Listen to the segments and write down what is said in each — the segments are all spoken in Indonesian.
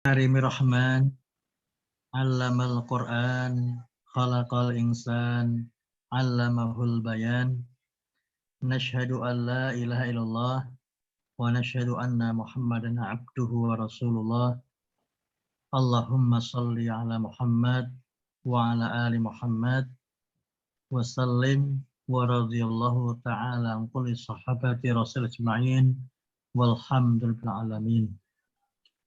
Karimir Rahman, Allamal Quran, Khalaqal Insan, Allamahul Bayan. Nashhadu an la ilaha illallah wa nashhadu anna Muhammadan abduhu wa rasulullah. Allahumma salli ala Muhammad wa ala ali Muhammad wa sallim wa radhiyallahu ta'ala an kulli sahabati rasul ajma'in walhamdulillah alamin.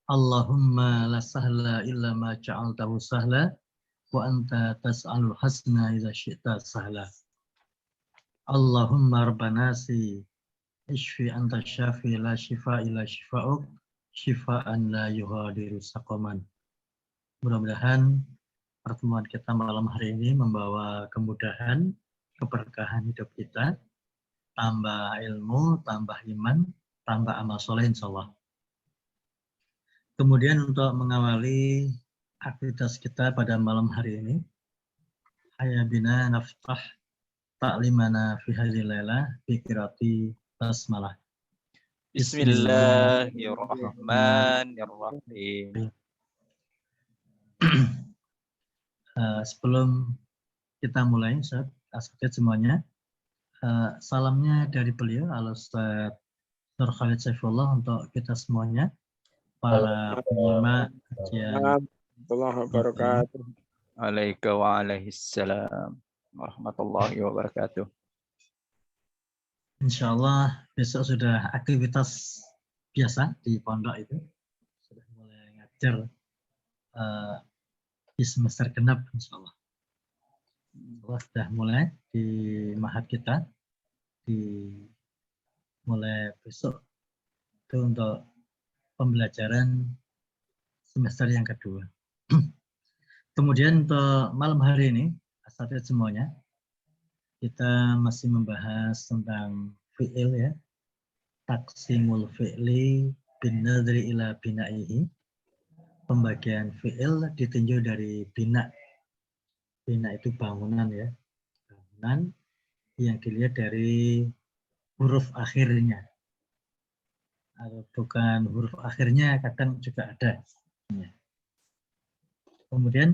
Allahumma la sahla illa ma ja'altahu sahla wa anta tas'alul hasna idza syi'ta sahla. Allahumma rabbanasi ishfi anta syafi la shifa illa shifa'uk shifaan la yughadiru saqaman. Mudah-mudahan pertemuan kita malam hari ini membawa kemudahan, keberkahan hidup kita, tambah ilmu, tambah iman, tambah amal soleh insyaallah. Kemudian untuk mengawali aktivitas kita pada malam hari ini, hayya bina naftah ta'limana fi hadhil lailah bi qiraati basmalah. Bismillahirrahmanirrahim. Sebelum kita mulai, Ustaz, semuanya, salamnya dari beliau, Al-Ustaz Dr. Khalid Saifullah untuk kita semuanya, para penyimak kajian. Warahmatullahi wabarakatuh. Waalaikumsalam warahmatullahi wabarakatuh. Insya Allah besok sudah aktivitas biasa di pondok itu. Sudah mulai ngajar di semester genap insya Allah. Sudah mulai di mahat kita. Mulai besok itu untuk pembelajaran semester yang kedua. Kemudian untuk malam hari ini, asatidz semuanya, kita masih membahas tentang fi'il ya. Taqsimul fi'li bin nadri ila bina'ihi. Pembagian fi'il ditinjau dari bina. Bina itu bangunan ya. Bangunan yang dilihat dari huruf akhirnya. Atau bukan huruf akhirnya kadang juga ada. Kemudian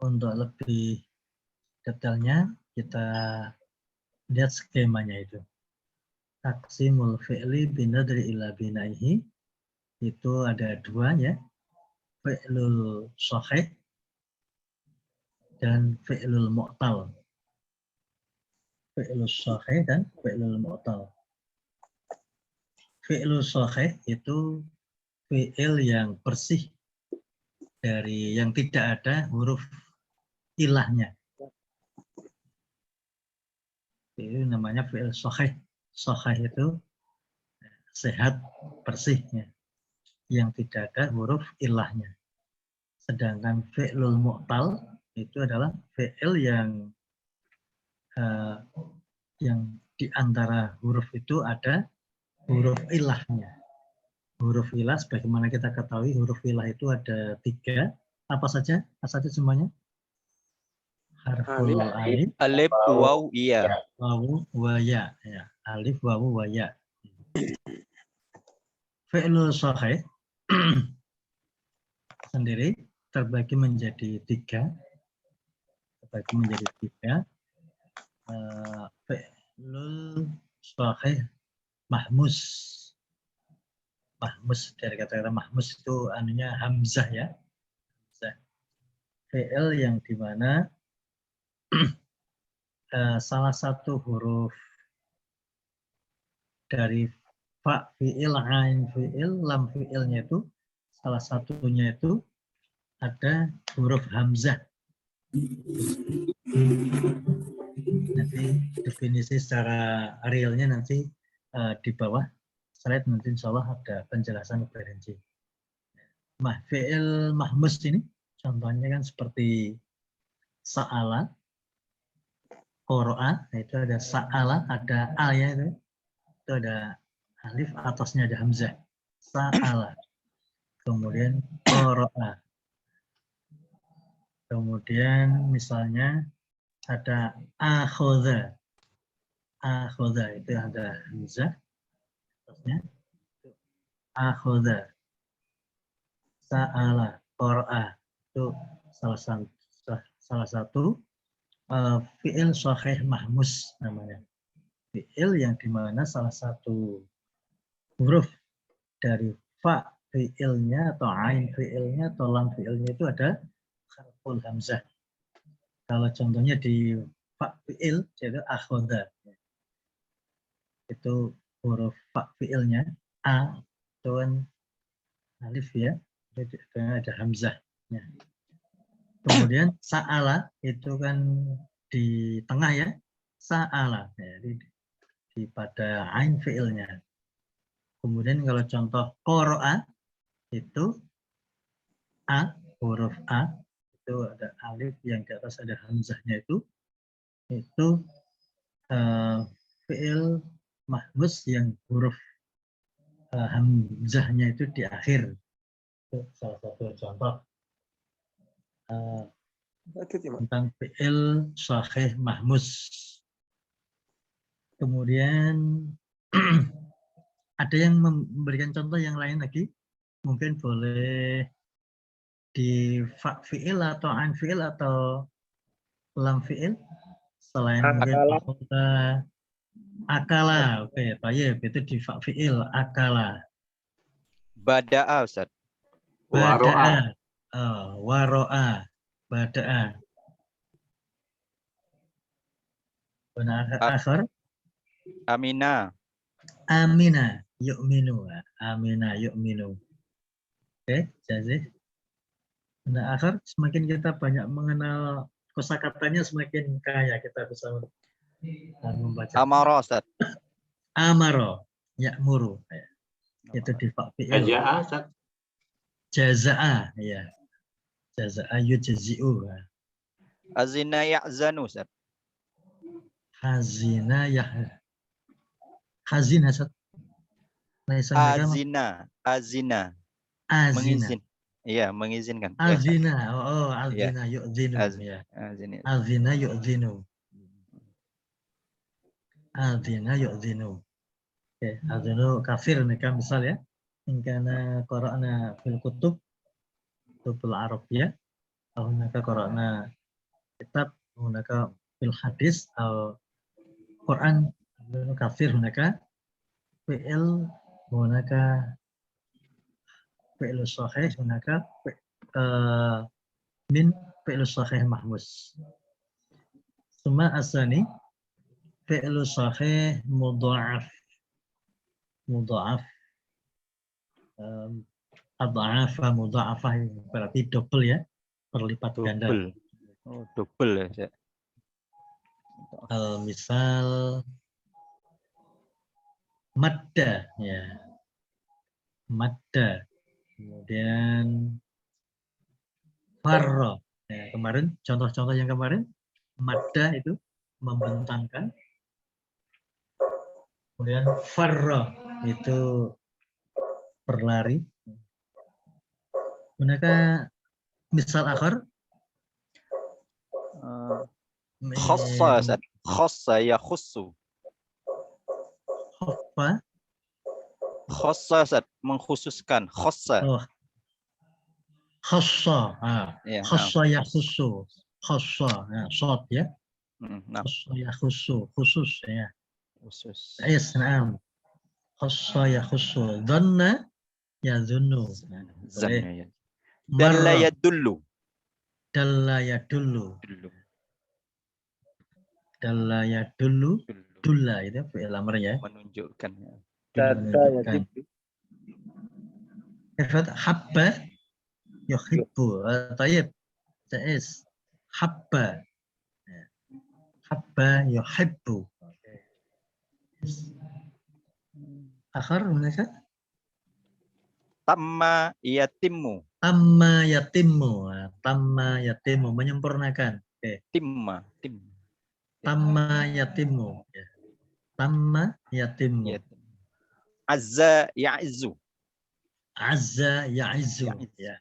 untuk lebih detailnya kita lihat skemanya itu. Taqsimul fi'li binadri ila binaihi itu ada dua ya. Fi'lul shahih dan fi'lul mu'tal. Fi'lul shahih dan fi'lul mu'tal. Fi'lul shahih itu fi'il yang bersih dari yang tidak ada huruf ilahnya. Itu namanya fi'il shahih. Shahih itu sehat, bersihnya, yang tidak ada huruf ilahnya. Sedangkan fi'lul mu'tal itu adalah fi'il yang di antara huruf itu ada huruf ilahnya. Huruf ilah, sebagaimana kita ketahui, huruf ilah itu ada 3. Apa saja? Asatidz semuanya? Harful alif, Alif, waw, iya. wawu, wa ya. Alif, wawu, wa ya. Fi'lul shahih sendiri terbagi menjadi 3. Fi'lul shahih mahmus. Mahmus, dari kata-kata mahmus itu anunya hamzah ya. Fi'il yang dimana salah satu huruf dari fa fi'il, ain fi'il, lam fi'ilnya itu salah satunya itu ada huruf hamzah. Nanti definisi secara realnya nanti di bawah slide nanti insya Allah ada penjelasan lebih rinci. Fi'il mahmus ini contohnya kan seperti sa'ala, qoro'a, itu ada sa'ala, ada al ya itu ada alif, atasnya ada hamzah. Sa'ala. Kemudian qoro'a. Kemudian misalnya ada akhadha. Akhadha itu ada hamzah. Atasnya akhadha. sa'ala, qara'a. Itu salah satu fi'il sahih mahmus namanya. Fi'il yang dimana salah satu huruf dari fa fi'ilnya atau ain fi'ilnya atau lam fi'ilnya itu ada harful hamzah. Kalau contohnya di fa fi'il jadi akhoda. Itu huruf fa fi'ilnya a itu kan alif ya, ada hamzahnya. Kemudian sa'ala itu kan di tengah ya, sa'ala ya, di pada ain fi'ilnya. Kemudian kalau contoh qara'a itu a, huruf a itu ada alif yang di atas ada hamzahnya itu fi'il mahmus yang huruf hamzahnya itu di akhir. Itu salah satu contoh tentang fi'il sahih mahmus. Kemudian ada yang memberikan contoh yang lain lagi, mungkin boleh di fa fi'il atau ain fi'il atau lam fi'il selain mungkin akala. Oke, baik, itu di fa fi'il akala. Bada'a Ustaz. Bada'a, waro'a, bada'a. Benar akhir. Amina. Amina yu'minu. Amina yu'minu. Oke, jadi benar akhir semakin kita banyak mengenal kosakatanya semakin kaya kita bisa membaca. Amara Ustaz. Amaro, ya'muru. Itu di fa fi'il. Jaza'a, ya. Jaza'a yujzi'u. Azina ya'zanu Ustaz. Hazina ya. Hazina Ustaz. Azina. Azina. Mengizin. Iya, mengizinkan. Azina. Azina yu'zinu. Ya. Azina yu'zinu. Azina yu'zinu. Oke, azinu kafir nih kan misal ya. Ingkana qara'na fil kutub Arabiyah. Atau hunaka qara'na kitab hunaka fil hadis atau Quran kafir hunaka fi'il hunaka fi'il sahih hunaka min fi'il sahih mahmus. Suma asani fi'il sahih mudha'af. Mudha'af adha'afa mudha'afah berarti double ya, berlipat ganda. Oh, double ya. Misal madda ya. Madda. Kemudian farra. Ya, kemarin contoh-contoh yang kemarin madda itu membentangkan. Kemudian farra itu berlari. Gunakan misal akhir. Khassa Ustaz. Khassa ya khussu. Khaffa. Khassa Ustaz, mengkhususkan. Khassa. Oh. Khassa. Khassa ya khussu. Khassa ya short ya. Khassa ya khussu. Khusus ya. Khusus. Na'am. Khassa ya khussu. Dhanna ya dhunnu. Zanna ya. Dalla yadullu. Dalla yadullu. Dalla yadullu. Dulla itu fi'il amr ya. Menunjukkan. Menunjukkan. Kafat habba yuhibbu. Tayyib. Jaiz. Habba. Habba yuhibbu. Akhir mereka? Tamma yatimmu. Tamma yatimmu. Tamma yatimmu menyempurnakan. Oke. Timma. Tamma yatimmu. Tamma yatimmu. Azza ya'izzu. Azza ya'izzu. Ya.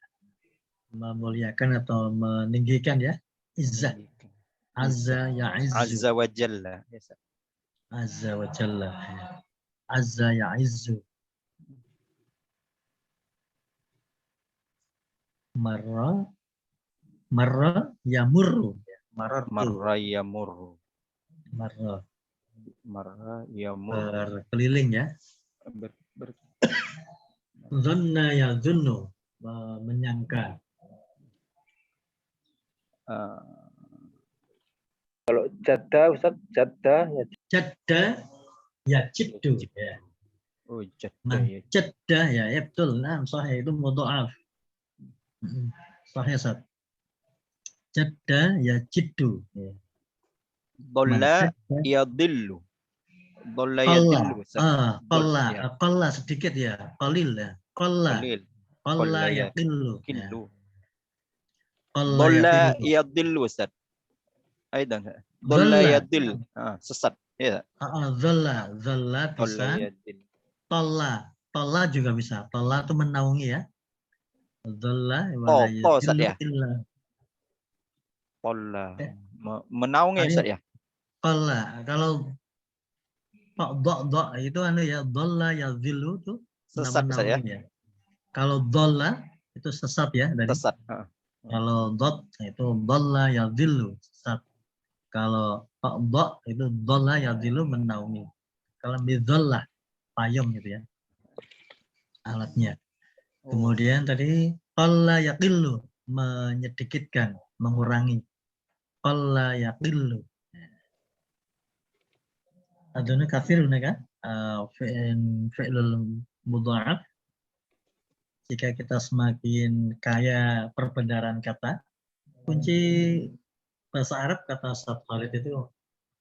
Memuliakan atau meninggikan ya. Izzah. Azza ya'izzu. Azza wa jalla. Azza wa jalla. Azza ya'izzu. Marra, marra yamurru. Marartu. Marra yamurru. Marra. Marra yamurru. Berkeliling ya. Ber- Dhanna yadhunnu. Menyangka. Kalau jadda Ustaz, jadda ya Jadda yajiddu. Ya. Oh, jadda Nah, ya. jadda ya, betul. Nah, sahih itu mudha'af. Sahih, Ustaz. Jadda yajiddu. Ya. Dhalla yadillu. Dhalla Qalla, yadillu. Ya. qalla sedikit ya, qalil ya, qalla Qalil. yaqillu, ya. Killu. Qalla Dhalla yaqillu, yadillu Ustaz. Aidan. dhalla, Dhalla yadil. Sesat. Ya. dhalla Dhalla bisa, yadil. talla juga bisa, talla itu menaungi ya, dhalla To Ustaz yadillu ya. illa, Dhalla. Menaungi Ustaz ya. qalla, kalau dha itu ya, dhalla yadillu itu Sesat Ustaz ya. menaungi ya. Kalau dhalla itu sesat ya tadi. Sesat. Kalau dot itu dhalla yadhillu, sesat. Kalau dha itu dhalla yadhillu, menaungi. Kalau bidhallah payung gitu ya. Alatnya. Kemudian tadi qalla yaqillu, menyedikitkan, mengurangi. Qalla yaqillu. Aduna katsirun kan? Fi'lul mudha'af. Jika kita semakin kaya perbendaharaan kata, kunci bahasa Arab kata Ustaz Khalid itu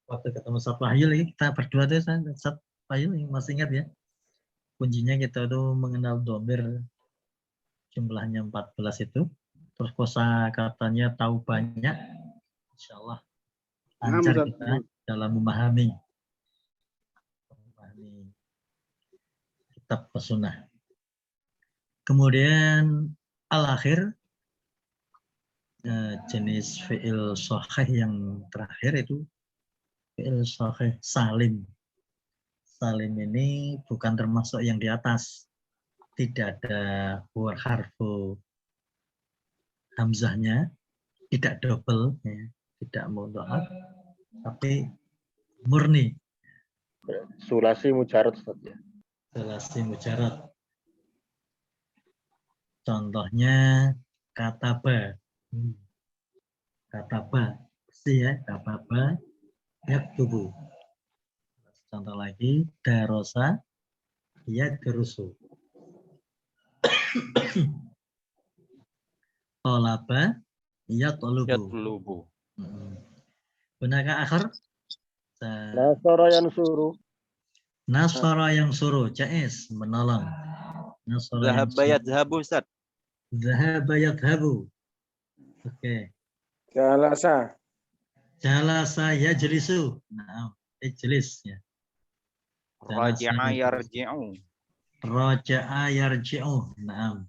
waktu ketemu Ustaz Wahyu lagi, kita berdua tuh Ustaz Wahyu masih ingat ya, kuncinya kita tuh mengenal dhamir jumlahnya 14 itu, terus kosa katanya tahu banyak, insya Allah lancar kita dalam memahami kitab pesunah. Kemudian al-akhir, jenis fi'il sahih yang terakhir itu fi'il sahih salim. Salim ini bukan termasuk yang di atas. Tidak ada harfu hamzahnya, tidak double, ya, tidak mudha'af, tapi murni. sulasi mujarad Ustaz ya. Sulasi mujarad. Contohnya kataba. Kataba, pasti ya, kataba yaktubu. Contoh lagi, darosa yadrusu. Tolaba yatlubu. Benarkah akhir? Nasara yang suruh. Nasara yang suruh, jais, menolong. Zahaba yadhabu Ustaz. Zahaba yadhabu. Oke. Jalasa. Jalasa yajlisu. Nah, ijlis ya. Raja'a yarji'u. Raja'a yarji'u. Nah.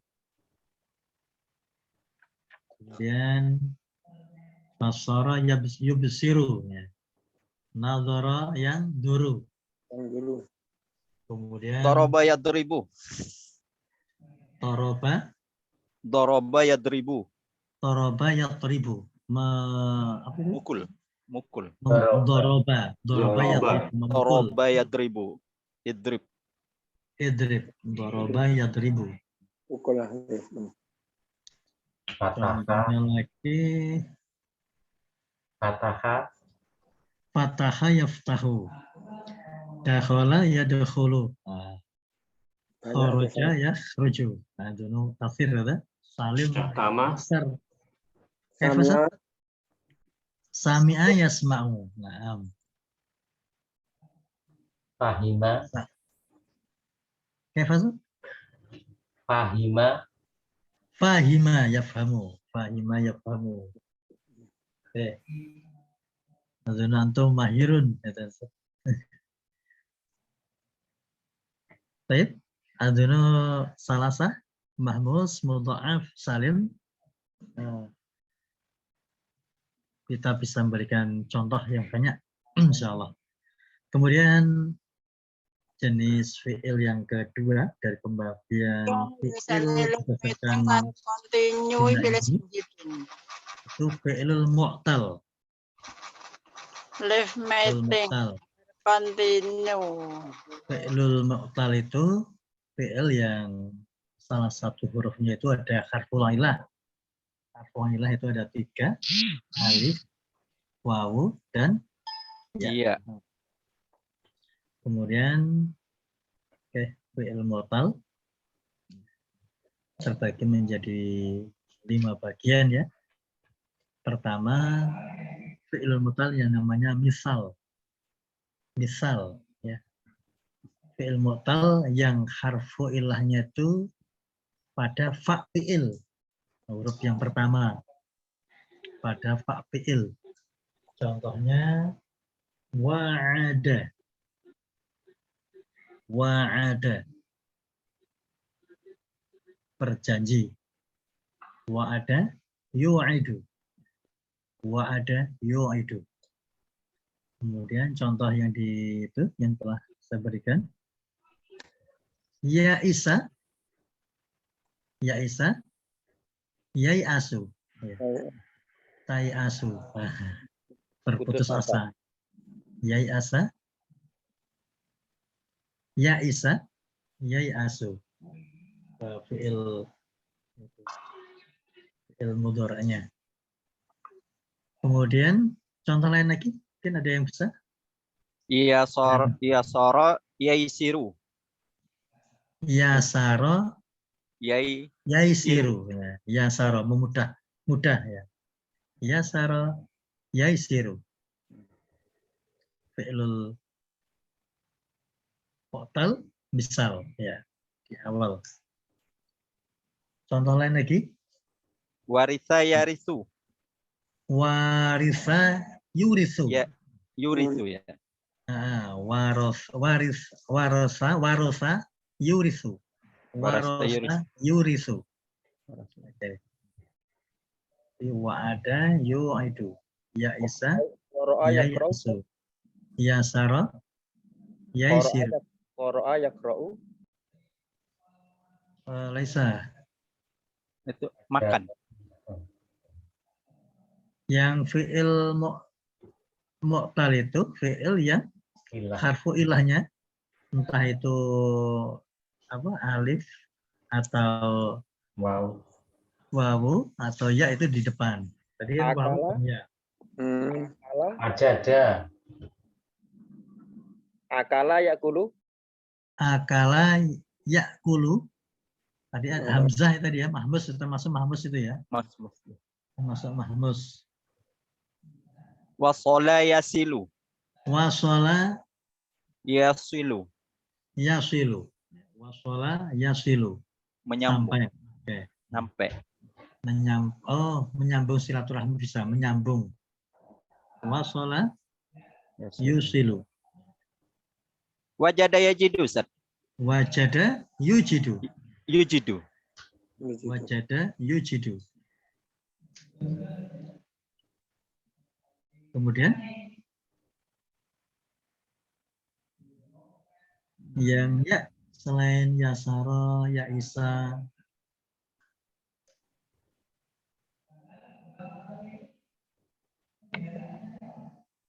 Kemudian basara yubsiru ya. Nadhara yang duru. Kemudian Daraba yadribu. Daraba yadribu. Mukul. Daraba yadribu. Idrib. Daraba yadribu. Pukul. Contohnya lagi Fataha yaftahu. Dakhala yadkhulu. Kharaja yakhruju. Nah, itu tafsir ada. Salim besar. Sami'a yasma'u. Naam. Fahima. Kaifa? Fahima yafhamu. Oke. Azun antum mahirun. Baik. Adunu salasa, mahmus, mudha'af, salim. Kita bisa memberikan contoh yang banyak, insya Allah. Kemudian jenis fi'il yang kedua dari pembagian fi'il berdasarkan continue bina ini, itu fi'ilul mu'tal. live Fi'ilul meeting mu'tal. continue Fi'ilul mu'tal itu fi'il yang salah satu hurufnya itu ada harful ilah. Harful ilah itu ada 3, alif, wawu, dan ya. Iya. Kemudian fi'il mu'tal terbagi menjadi 5 bagian ya. Pertama, fi'il mu'tal yang namanya misal. Misal ya. Fi'il mu'tal yang harfu ilahnya itu pada fa fi'il. Huruf yang pertama pada fa fi'il. Contohnya wa'ada. Wa'ada. Berjanji. Wa'ada yu'idu. Wa'ada yu'idu. Kemudian contoh yang yang telah saya berikan. Ya Isa. Ya Isa. Yai asu. Ya. Tai asu. Berputus asa. Yai asa. Ya Isa. Yai asu. Fi'il mudhari'nya. Kemudian contoh lain lagi, mungkin ada yang bisa? Iya soro, yaisiru. Ya saro, yaisiru. Ya saro, mudah ya. Ya saro, yaisiru. Fi'ilul mu'tal misal ya di awal. Contoh lain lagi? Warisa yarisu. Warisa yurisu. Ya, yurisu ya. Warosa yurisu. Warosa yurisu. Okay. Wa'ada yu'idu. Ya Isa, ya Yasu. Ya Sara, ya Isir. Qara'a yaqra'u. Laisa. Itu makan. Yang fi'il mu'tal itu fi'il yang harfu ilahnya entah itu alif atau wawu atau ya itu di depan. Tadi kan wawu ya. Ada. Akala yakulu. Akala yakulu. Tadi hamzah tadi ya, mahmus itu termasuk mahmus itu ya. Termasuk mahmus. Wasola yasilu. Wasola Yasilu. yasilu. Wasola yasilu. Menyambung. Sampai. Menyambung silaturahmi bisa. Menyambung. Wasola yusilu. Wajada yajidu, Ustaz. Wajada yujidu. Yujidu. Wajada yujidu. Kemudian yang ya selain Yasara, Ya Isa,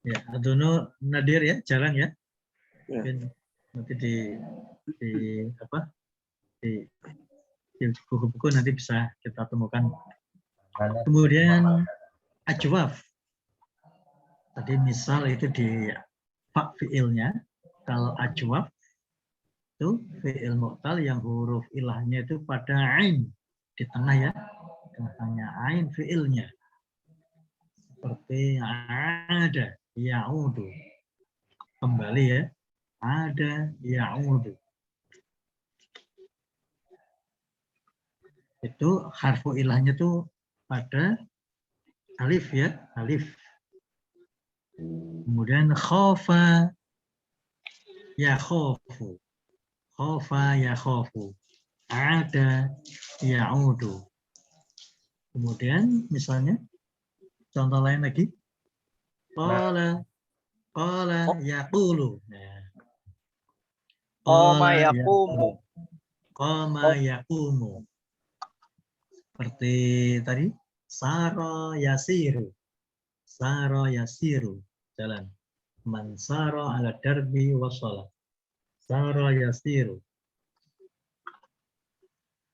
ya Adono Nadir ya, jarang ya. Mungkin nanti di buku-buku nanti bisa kita temukan. Kemudian ajwaf. Tadi misal itu di fa fi'ilnya. Kalau ajwaf itu fi'il mu'tal yang huruf ilahnya itu pada ain di tengah ya. Tengahnya ain fi'ilnya. Seperti ada, ya'udu. Kembali ya. Ada, ya'udu. Itu harfu ilahnya tuh pada alif ya, alif. Kemudian khofa ya khofu. Khofa ya khofu. Ada ya'udu. Kemudian misalnya contoh lain lagi. Qala yaqulu. Nah. Qama Qala yaqumu. Qama yaqumu. Seperti tadi. Saro yasiru. Saro yasiru. Jalan. Man saro ala darbi wasala. Saro yasiru.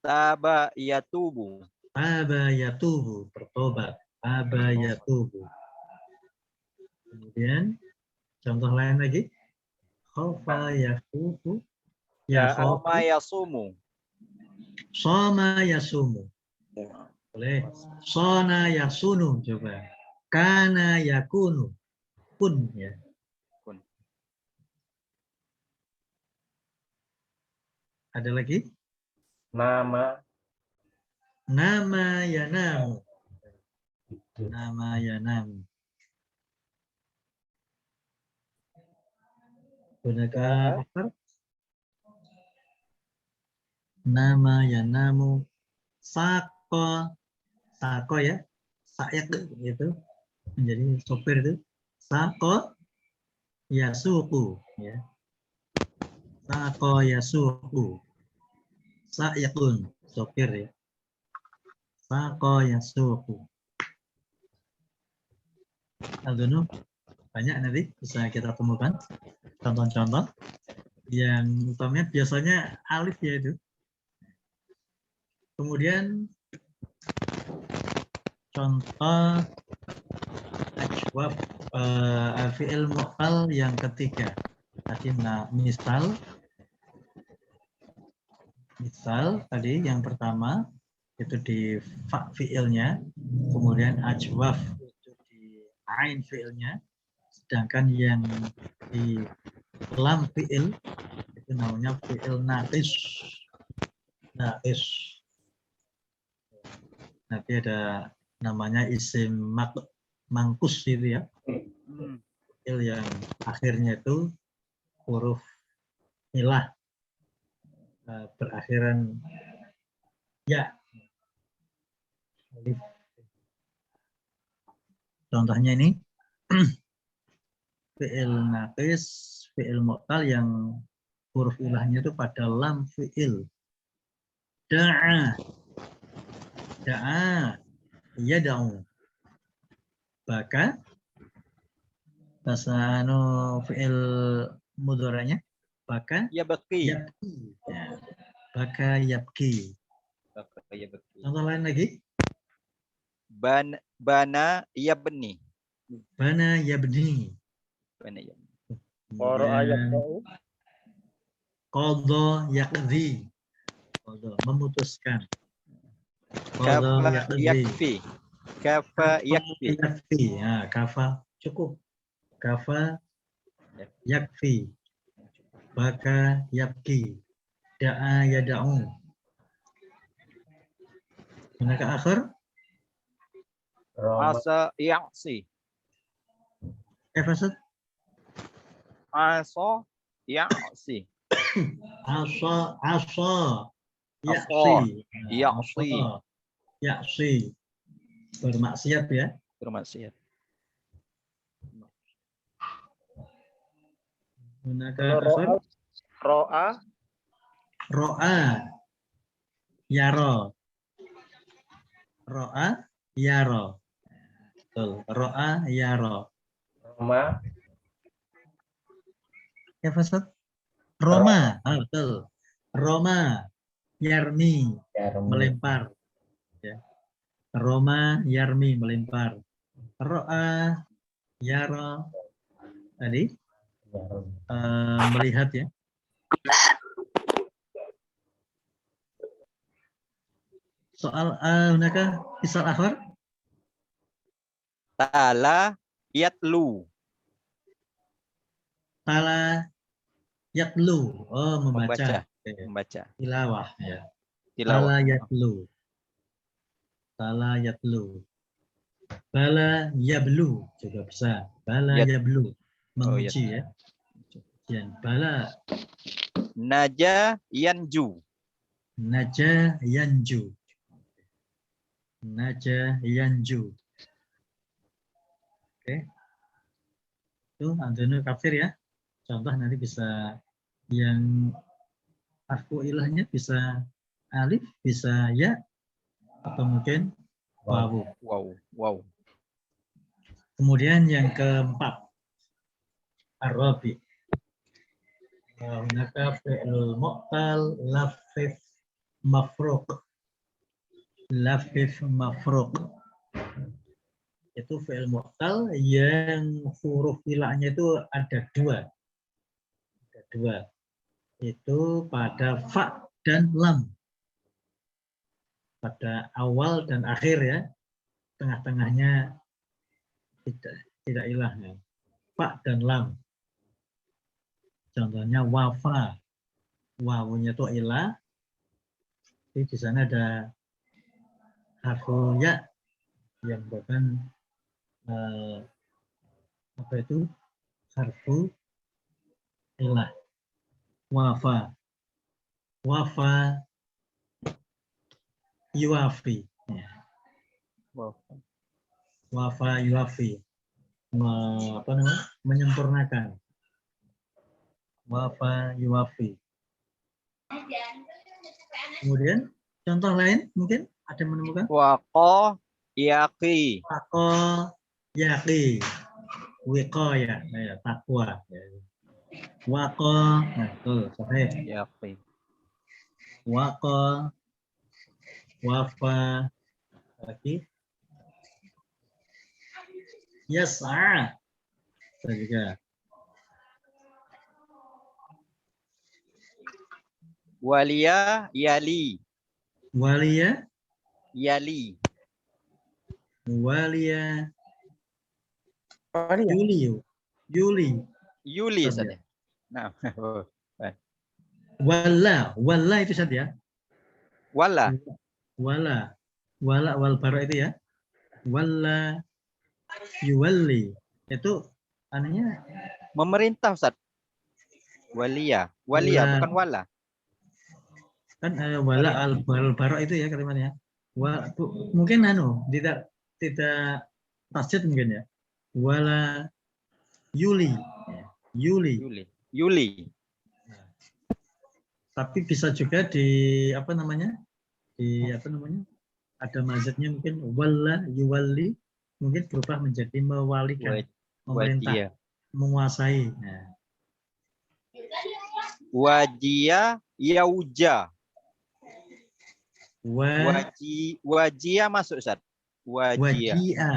Taba yatubu. Aba yatubu. Bertobat. Aba yatubu. Kemudian contoh lain lagi. Khaufa yafufu. Ya Soma khaufu. yasumu. Soma yasumu. Boleh. Sona yasunu. Coba. Kana yakunu. Kun. Ya. Kun. Ada lagi? Nama. Nama yanamu. Nama yanamu. Gunakan akar. Nama yanamu. Sako. Sako ya. Sayak gitu. Menjadi sopir itu. Sako yasuku. Ya. Sako yasuku. Sayakun. Sopir ya. Sako yasuku. Aldonu, banyak nanti bisa kita temukan contoh-contoh yang utamanya biasanya alif ya itu. Kemudian contoh ajwab fi'il mu'tal yang ketiga. Tadi misal tadi yang pertama itu di fa fi'ilnya, kemudian ajwaf itu di ain fi'ilnya, sedangkan yang di lam fi'il itu namanya fi'il naqis. Nanti ada namanya isim mangkus gitu ya. Fi'il yang akhirnya itu huruf ilah berakhiran ya. Contohnya ini fi'il naqis, fi'il mu'tal yang huruf ilahnya itu pada lam fi'il. Da'a. Da'a. Yada'u. Baka bahasa fi'il mudharanya baka Yabqi. yabki. Ya. Baka yabki. Contoh lain lagi. Bana yabni. Bana yabni. Bana yabni. Qara'a yaqra'u. Qadha yaqdi. Qadha memutuskan. Kafa Qadha yaqdi. yakfi. Kafa yakfi. Yakfi. Ya, kafa cukup. Kafa yakfi. Baka yabki. Da'a yada'u. Manakah akhir? Asa ya'si. Fasad. Asa ya'si. Asa. Ya'si. Ya'si. Ya'si. Bermaksiat ya. Bermaksiat. Manakah Kalau akhir? ro'a. Ro'a. Yaro. Ro'a. Yaro. Betul. Ro'a. Yaro. Roma. Ya Fasad. Roma. Betul. Roma. Yarmi. Melempar. Ya. Roma. Yarmi. Melempar. Ro'a. Yaro. Tadi. Melihat ya. Soal hunaka isal akhir. Tala yatlu. Tala yatlu. Oh, membaca. Membaca. Tilawah ya. Tilawah. Tala yatlu. Tala yatlu. Bala yablu juga bisa. Bala yablu. Menguji ya. Bala. Naja yanju. Naja yanju. Naja yanju. Oke. Itu Andonu kafir ya. Contoh nanti bisa yang harfu ilahnya bisa alif, bisa ya, atau mungkin wawu. Wow. Kemudian yang keempat, ar-rabi. Hunaka fi'lul mu'tal lafif mafruq. Lafif mafruq. Itu fi'il mu'tal yang huruf ilahnya itu ada dua. Ada dua. Itu pada fa dan lam. Pada awal dan akhir ya. Tengah-tengahnya tidak ilahnya. Fa dan lam. Contohnya wafa. Wawunya itu ilah. Jadi di sana ada harfu ya yang bukan apa itu harfu ilah. Wafa. Wafa yuafi. Ya. Wafa yuafi. Apa namanya? Menyempurnakan. Wafa yuafi. Kemudian contoh lain mungkin ada yang menemukan? Waqo yaqi. Waqo yaqi. Wiqo ya, takwa. Waqo, nah betul, sahih. Yaqi. Waqo, wafa, lagi. Yas'a. Saya juga. Waliya yali. Waliya, Yali. waliya, Walia. Yuli. Yuli Ustaz, saja. Nah. Wala itu saja. Wala. Wala wal bara itu ya. Wala yuwalli itu anehnya Memerintah Ustaz. Waliya. Waliya Wala. bukan wala. Kan wala al bara itu ya kalimatnya. Mungkin tidak tasjid mungkin ya. Wala Yuli. Yuli. Yuli. Tapi bisa juga di apa namanya? Ada mazhabnya mungkin wala yuwalli mungkin berubah menjadi mewalikan, memerintah, Wajia. menguasai. Nah. Wajia yauja. Wajia masuk Ustaz. Wajia. Wajia.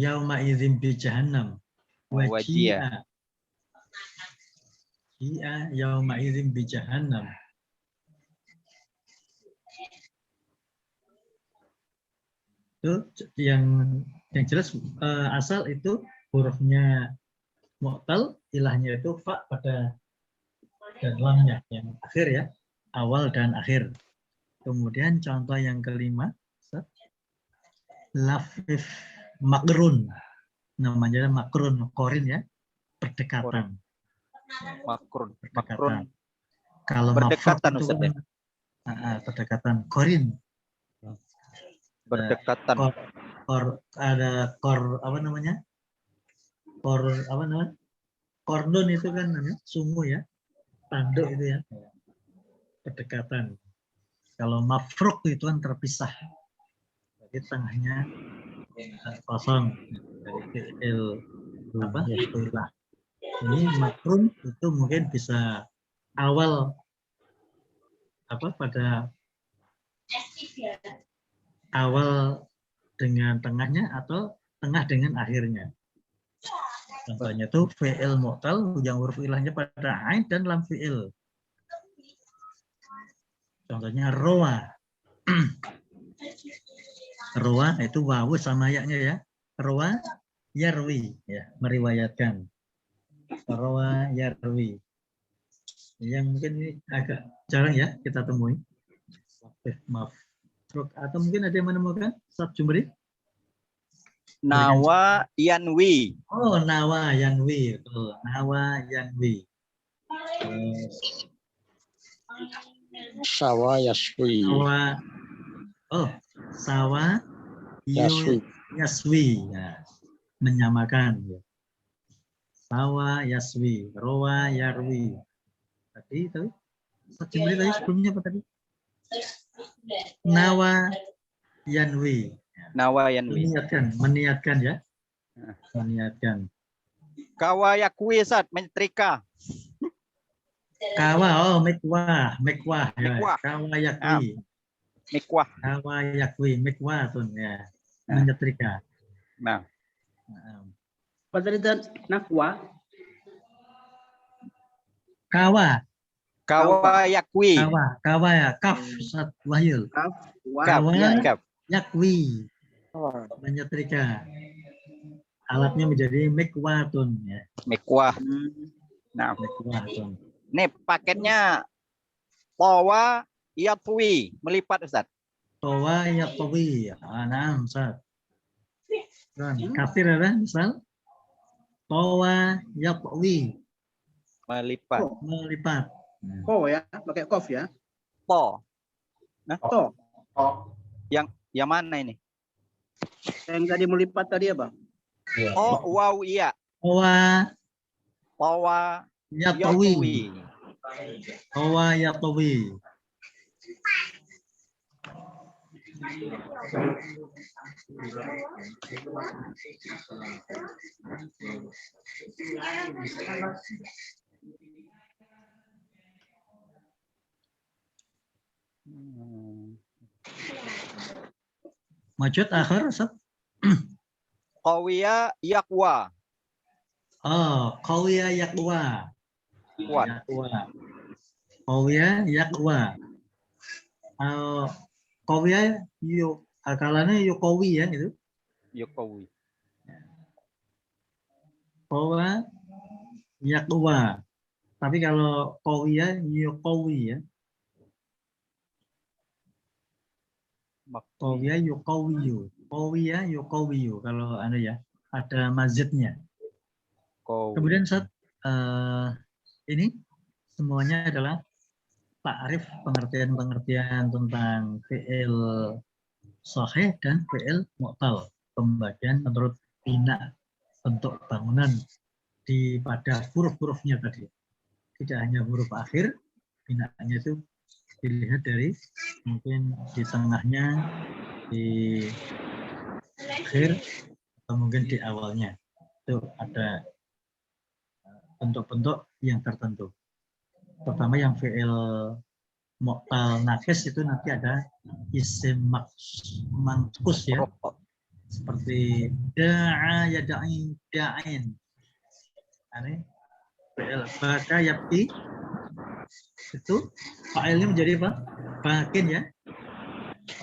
Yauma idzin bi jahannam. Wajia. Wajia yauma idzin bi jahannam. Itu yang jelas asal itu hurufnya mu'tal, ilahnya itu fa pada dan lamnya yang akhir ya, awal dan akhir. Kemudian contoh yang kelima, lafif makrun, namanya makrun, korin ya, berdekatan. Makrun. Kalau Berdekatan, mafruk itu kan, berdekatan, korin. Berdekatan. Ada apa namanya? Kordon itu kan namanya sungu ya, tanduk itu ya, berdekatan. Kalau mafruk itu kan terpisah, jadi tengahnya kosong dari fi'il apa? Ilah. Ini makrun itu mungkin bisa awal apa pada awal dengan tengahnya atau tengah dengan akhirnya. Contohnya tuh fi'il mu'tal yang huruf ilahnya pada ain dan lam fi'il. Contohnya roa. Roa itu wawu sama ya-nya ya. Roa yarwi ya, meriwayatkan. Roa yarwi. Yang mungkin ini agak jarang ya kita temui. Maaf. Atau mungkin ada yang menemukan Ustaz Jumri? Nawa yanwi. Oh, nawa yanwi. Nawa yanwi. Sawa yaswi. Sawa Yaswi. Ya. Menyamakan. Ya. Sawa yaswi. Rowa yarwi. Tadi Jumri tadi sebelumnya apa tadi? Nawa yanwi. Nawayanwi. Meniatkan ya. Meniatkan. Kawayakwi Ustaz, menyetrika. Kawa, mekwah ya. Mekwah. Kawayakwi. Mikwah. Kawayakwi, mekwah tuh ya. Nah. Menyetrika. Nah, Apa tadi nakwa? Kawa, kawayakwi. kawa ya. Kaf, Ustaz Wahyu. Kap, ya, kap. Yakwi. Menyetrika. Alatnya menjadi mekwatun ya. Mikwah. Nah, Mekwatun. nih paketnya tawa yatwi, melipat Ustaz. Towa yakwi. Nah, Ustaz. Kafir ada misal. Towa yakwi. Melipat. Melipat. Ko ya, pakai kof ya. To. To. Yang mana ini? Yang tadi melipat tadi apa? Oh, wow, iya. Towa Tawa yakwi. yatwi. Towa yakwi. Majud akhir, Ustaz. Qawiya yakwa. Oh, qawiya yakwa. Kuat. Yakwa. Qawiya yakwa. Qawiya yuk akalane yuk qawi ya itu. Yukawi. Qawa yakwa. Tapi kalau qawiya yuk qawi ya. Qawiya yuk qawiyu. Qawiya yuk qawiyu kalau anu ya, ada mazidnya. Kemudian Ustaz, ini semuanya adalah ta'rif, pengertian-pengertian tentang fi'il sahih dan fi'il mu'tal. Pembagian menurut bina, bentuk bangunan pada huruf-hurufnya tadi. Tidak hanya huruf akhir, binanya itu dilihat dari mungkin di tengahnya, di akhir, atau mungkin di awalnya. Itu ada bentuk-bentuk yang tertentu. Pertama yang fi'il mu'tal nakis itu nanti ada isim manqus ya. Seperti da'a yada'i da'in. Ini fi'il baka yabki. Itu fa'ilnya menjadi apa? Bakin ya.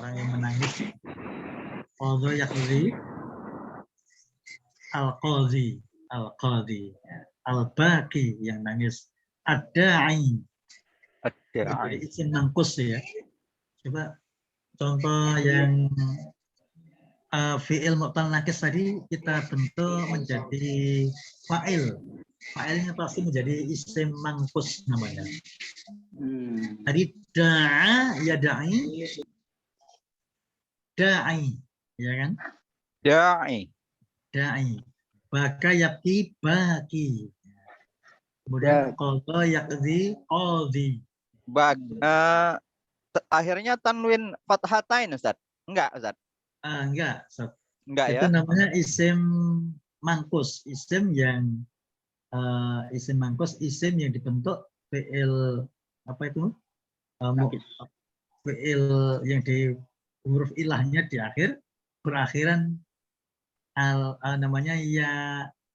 Orang yang menangis. Qadha yaqdi. Al-qadhi. Al-qadhi. Al-baki yang nangis. Ad-da'i. Jadi isim mangkus ya. Coba contoh yang fi'il mu'tal nakis tadi kita bentuk menjadi fa'il. Fa'ilnya pasti menjadi isim mangkus namanya. Tadi da'a ya da'i. Da'i. Ya kan? Da'i. Da'i. Baka yabki baki. Kemudian qadha yaqdi qadhi. Akhirnya tanwin fathatain Ustaz. Enggak, Ustaz. Enggak, Ustaz. Enggak Itu ya. namanya isim mangkus, isim yang isim mangkus, isim yang dibentuk fi'il apa itu? Fi'il yang di huruf ilahnya di akhir berakhiran namanya ya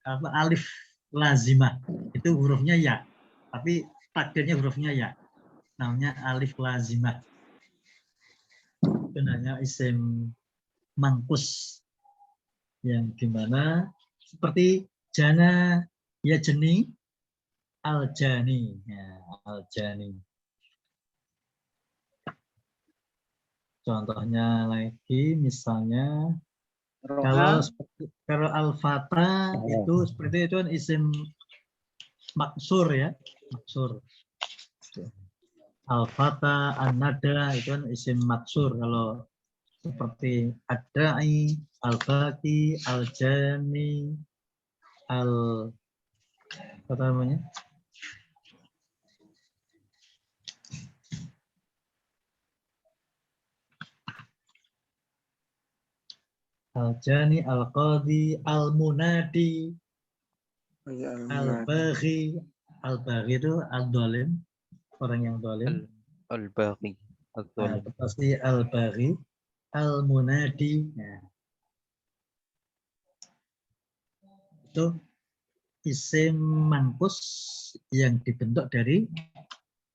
apa alif lazimah. Itu hurufnya ya. Tapi takdirnya hurufnya ya. Namanya alif lazimah. Itu namanya isim mangkus yang dimana seperti jana ya jeni al jani ya, al jani. Contohnya lagi misalnya kalau al-fata itu seperti itu kan isim maksur ya, maksur. Al-fata, an-nada itu kan isim maksur. Kalau seperti ad-da'i, al-baqi, al-jani, apa namanya? Al-jani, al-qadi, al-munadi, al-baghi. Al-baghi itu al-dolim, orang yang dolim. Al-baghi. Nah, Al-zalim. itu pasti al-baghi, al-munadi. Nah, itu isim mangkus yang dibentuk dari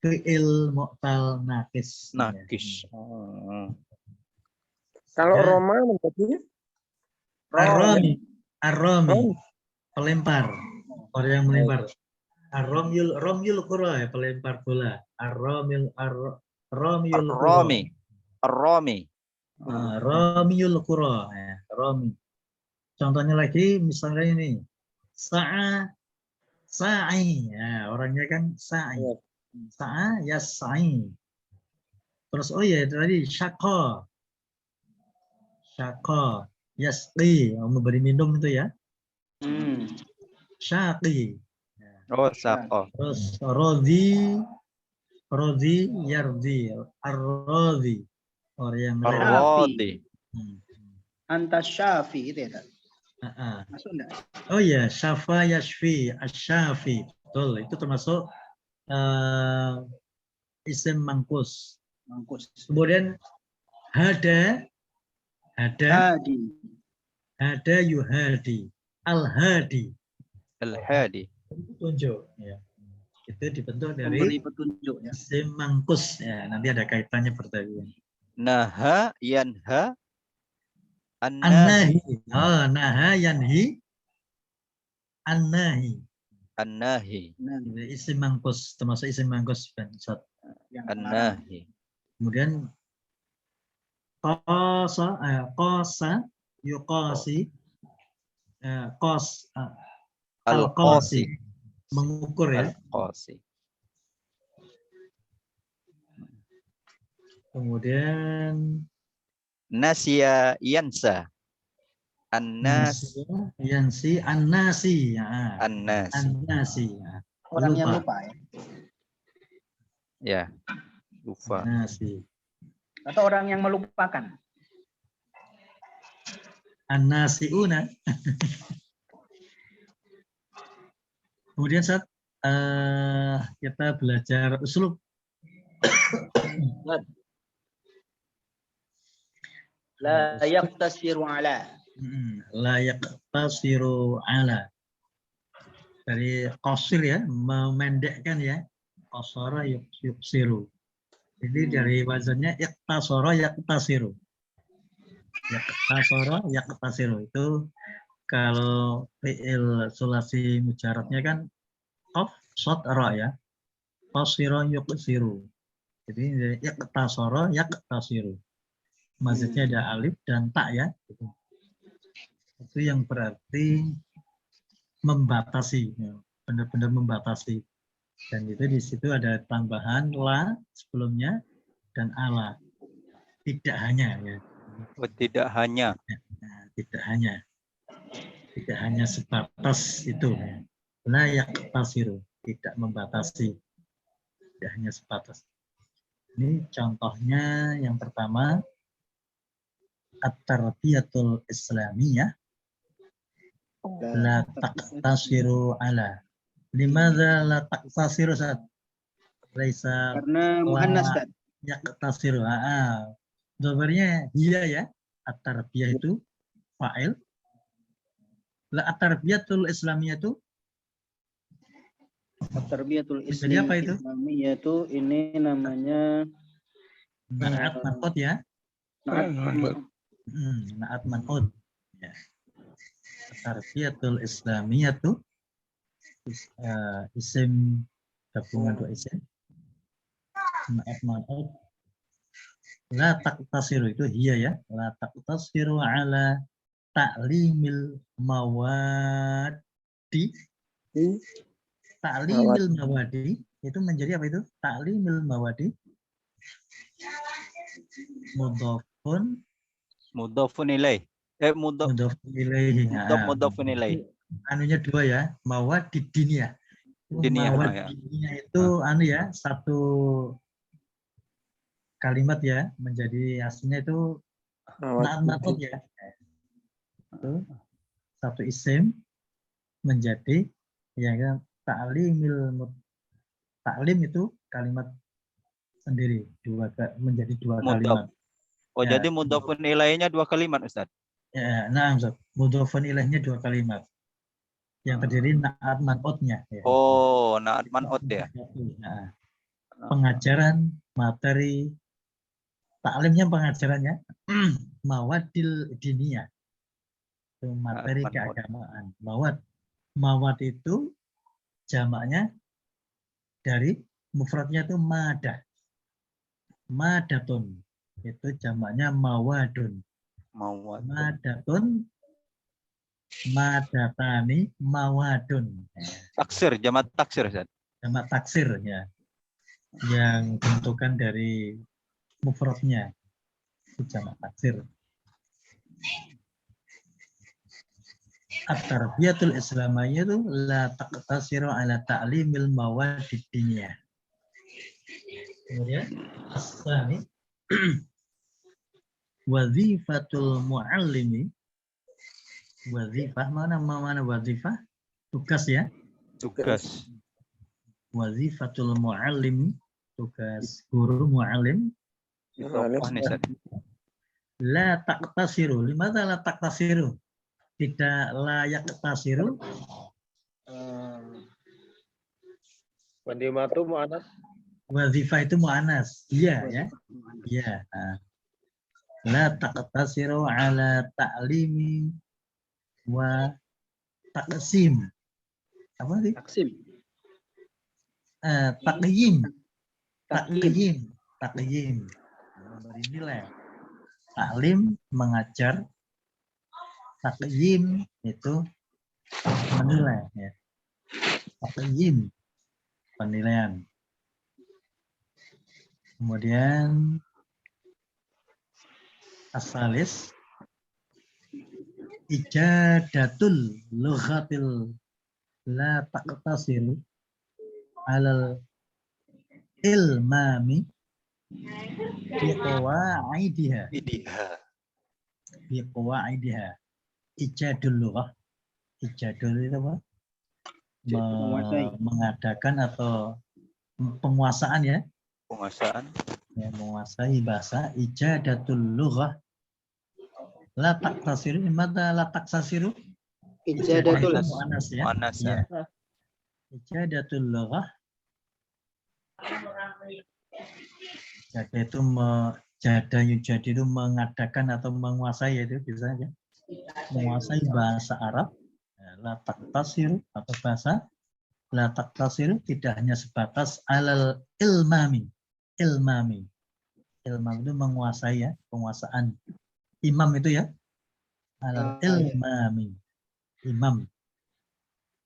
fi'il mu'tal nakis. Nakis. Oh. Kalau Ya. Roma menjadi Ar-rami, ar-rami, Rom. pelempar, orang yang melempar. Ar-ramyul qura, ya, pelempar bola. Ar-ramyul qura. Ar-rami. Ar-rami. Ramyul qura, ya, rami. Contohnya lagi misalnya ini. Sa'i, ya, orangnya kan sa'i. Sa'a yas'i. Terus oh ya tadi syaqqa. Syaqqa yasqi, memberi minum itu ya. Syaqi. Oh, saqo. Terus Rodi yardi, ar-rodi, orang yang melempar. Ar-radi. Anta syafi itu ya. Ah. Masuk enggak? Oh ya, syafa yashfi, asyafi. Betul, itu termasuk isim mangkus. Mangkus. Kemudian hada Hadi. yuhadi, al-hadi. Al-hadi. Petunjuk. Ya. Itu dibentuk Memberi dari petunjuk ya. isim mangkus. Ya, nanti ada kaitannya pertanyaan. Naha yanha. An-nahi. Oh, naha yanhi. An-nahi. An-nahi. Isim mangkus, termasuk isim mangkus. An-nahi. Kemudian qasa yuqasi, al-qasi, mengukur ya. Al-qasi. Kemudian Nasya yansa. An-nas. yansi, an-nasi, ya. An-nasi. An-nasi, ya. Orang yang lupa ya. Ya. Lupa. An-nasi. Atau orang yang melupakan. An-nasiuna. Kemudian saat kita belajar uslub. La yaqtasiru ala. La yaqtasiru ala. Dari qasir ya, memendekkan ya. Qasara yuqsiru. Jadi dari wazannya iqtasara yaqtasiru. Yaqtasara yaqtasiru itu kalau fi'il sulasi mujarabnya kan qaf shad ra ya. Qasira yuqsiru. Jadi iqtasara yaqtasiru. Maksudnya ada alif dan tak ya. Itu yang berarti membatasi, benar-benar membatasi. Dan itu di situ ada tambahan la sebelumnya dan ala. Tidak hanya ya. Oh, tidak hanya. Nah, tidak hanya sebatas itu. La yaqtasiru, tidak membatasi. Tidak hanya sebatas. Ini contohnya yang pertama. At-tarbiyatul islamiyah la taqtasiru ala. Limadza la taqtasiru saat laisa Karena muannas kan. yaqtasiru. Jawabannya iya ya. At-tarbiyah itu fa'il. La at-tarbiyatul islamiyah itu At-tarbiyatul jadi apa itu? islamiyah itu ini namanya Na'at manqut ya. Na'at manqut. Ya. At-tarbiyatul islamiyah itu isim gabungan dua isim. Na'at manqut. La taqtasiru itu iya ya. La taqtasiru ala ta'limil mawadi. Ta'limil mawadi itu menjadi apa itu? Ta'limil mawadi. Mudhafun ilaih. Mudhafun ilaihi. Mudhafun ilaih. Anunya dua ya. Mawadi dinia. Mawadi dinia itu anu ya, satu kalimat ya, menjadi aslinya itu na'at manqut ya. itu satu isim menjadi ya kan taklim itu kalimat sendiri menjadi dua Mudhaf. kalimat. Oh, Ya. jadi mudhafun ilaihnya 2 kalimat, Ustaz. Ya, nah, mudhofun ilaihnya 2 kalimat. Yang terdiri na'at man'utnya. Ya. Oh, na'at man'ut ya. Nah, pengajaran materi taklimnya pengajarannya mawadil diniyah. Itu materi Na'at man'ut. keagamaan. Mawad itu jamaknya dari mufradnya itu madah. Madatun itu jamaknya mawadun. Mawad. Madatun, madatani, mawadun. Taksir, jamak taksir, Ustaz. Jamak taksir ya. Yang bentukan dari mufradnya itu jamak taksir. At-tarbiyatul islamiyah itu la taqtasiru ala ta'limil mawadid diniyah. Kemudian as-sani wazifatul muallimi. Wazifah mana wazifah? Tugas ya. Tugas. Wazifatul muallimi, tugas guru muallim. Tokoh nih, Ustaz. La taqtasiru. Limadza la taqtasiru? Tidak layak tasiru. Wadimatu mu'anas. Wazifah itu mu'anas. Iya ya. Iya. Nah. La taqtasiru ala ta'limi wa taqsim. Apa sih? Taksim. Taqyim. Memberi nilai. Taklim mengajar. Taqyim itu menilai ya. Taqyim penilaian. Kemudian asalis ijadatul lughatil la taqtasiru alal ilmami biqawaidiha. Biqawaidiha. Ijadul lughah. Ijadul itu apa? Mengadakan atau penguasaan ya. Penguasaan. Ya, menguasai bahasa. Ijadatul lughah. La taqtasiru. Mata la taqtasiru? Ijadatul mu'anas ya. Mu'anas, Ya. Ijadatul lughah. Jadi itu jadi itu mengadakan atau menguasai itu bisa aja. Menguasai bahasa Arab. La taqtasiru atau bahasa la taqtasiru tidak hanya sebatas alal ilmami. Ilmam itu menguasai ya, penguasaan. Imam itu ya. Alal ilmami. Imam.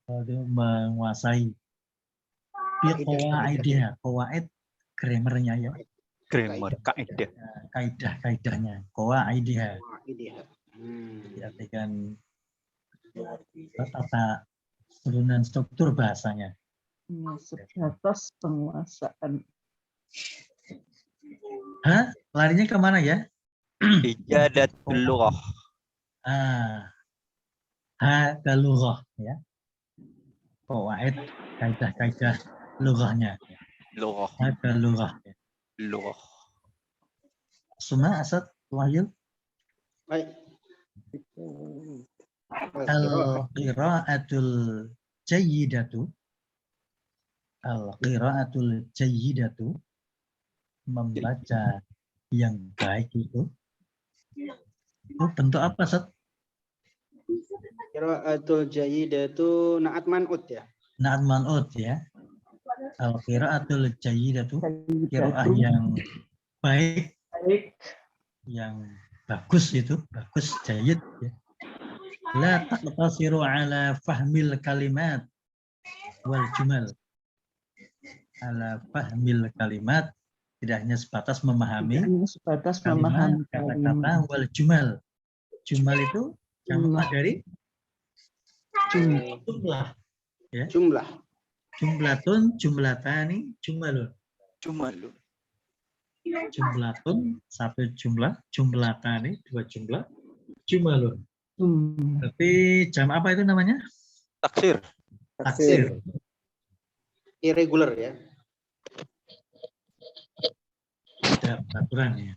Itu menguasai. Biqawaidiha. Qawaid grammarnya ya. Grammar, kaidah. Kaidah-kaidahnya. Qawaidiha. Diartikan tata turunan struktur bahasanya. Sebatas penguasaan. Hah? Larinya kemana ya? Ijadatul lughah. Lughah ya. Qawaid kaidah-kaidah lughahnya. Lughah. Lughah. Lughah. Suma Asad Wahyu. Baik. Al-qira'atul jayyidatu. Al-qira'atul jayyidatu. Membaca yang baik itu bentuk apa, Sat? Qiraatul jayyidatu na'at man'ut ya. Na'at man'ut ya. Al-qira'atul jayyidatu. Qira'ah yang baik. Yang bagus itu. Bagus, jayyid ya. La taqtasiru ala fahmil kalimat wal jumal. Ala fahmil kalimat. Tidak hanya sebatas memahami kata-kata wal jumal. Jumal itu jamak dari jumlah. Ya. Jumlah. Jumlatun, jumlatani, jumalun. Jumlatun, satu jumlah. Jumlatani, dua jumlah. Jumalun. Tapi jam apa itu namanya? Taksir. Taksir. Irregular ya. Tidak peraturan ya.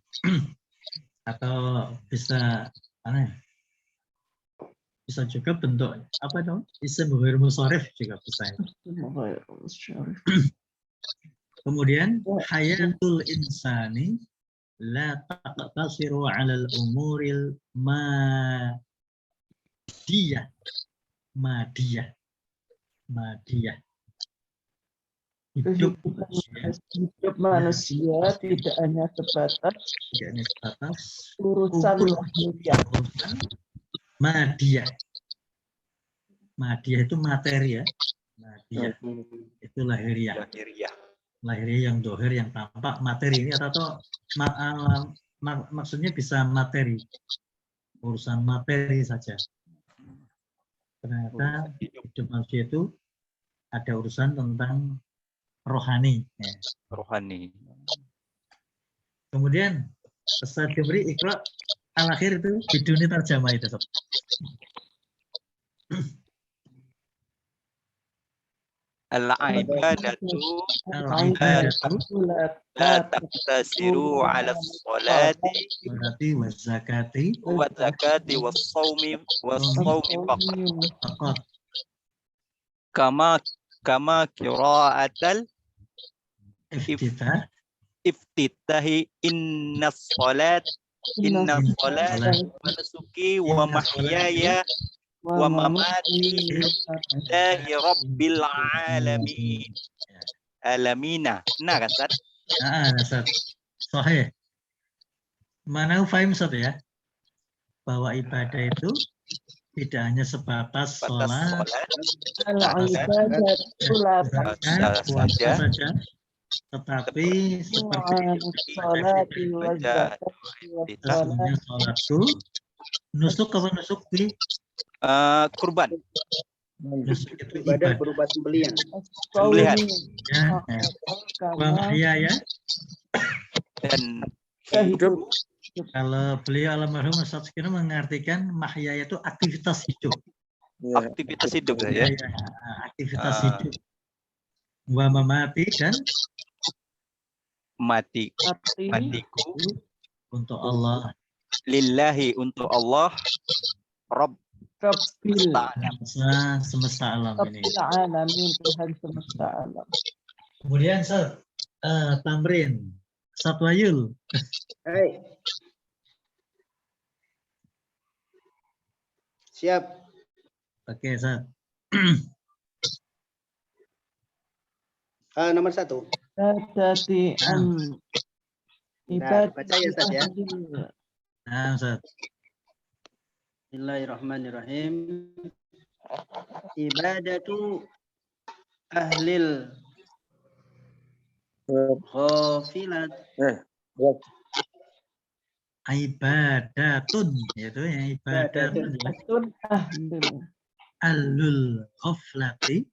Atau bisa aneh. Bisa juga bentuk apa dong? Isim ghair musharif juga bisa. Kemudian hayatul insani la taqtasiru 'ala al-umuril madiyah. Madiyah. Hidup manusia tidak hanya sebatas urusan lahiriah. Madiyah. Madiyah itu materi ya. Madiyah itu lahiriah. Lahiriah yang dohir, yang tampak, materi ini atau maksudnya bisa materi. Urusan materi saja. Ternyata hidup manusia itu ada urusan tentang rohani. Ya. Rohani. Kemudian Ustaz Jumri Iqra al-akhir itu biduni tarjamah itu. Sob. Al-ibadatu la taqtasiru 'ala as-salati berarti wazakati wa zakati was-shaumi faqat. Kama qira'atal iftitahi inna salat wa nusuki wa mahyaya wa mamati lillahi rabbil alamin. Alamina. Nah kan Ustaz? Ustaz. Sahih. Mana fahim Ustaz ya? Bahwa ibadah itu tidak hanya sebatas sholat, puasa saja, tetapi seperti sesungguhnya sholatku, nusuk apa nusuk di kurban. Nusuk itu Ibadah ibadah. berupa sembelihan. Sembelihan. Ya, wa mahyaya. Dan hidup. Kalau beliau almarhum Ustaz Kina mengartikan mahyaya itu aktivitas hidup. aktivitas hidup ya. Ya, aktivitas hidup. Wa mamati dan matiku untuk Allah. Lillahi untuk Allah. Rabbil Semesta alam ini. alamin, Tuhan semesta alam. Kemudian Ustaz, Tamrin, Satwayul. Hai. Siap. Oke, Ustaz. Nomor 1. Ibadati Nah, baca ya Ustaz ya. Nah, Ustaz. Bismillahirrahmanirrahim. Ibadatu ahlil ghafilat. Ibadatun, yaitu yang ibadatun. Alul ghaflati.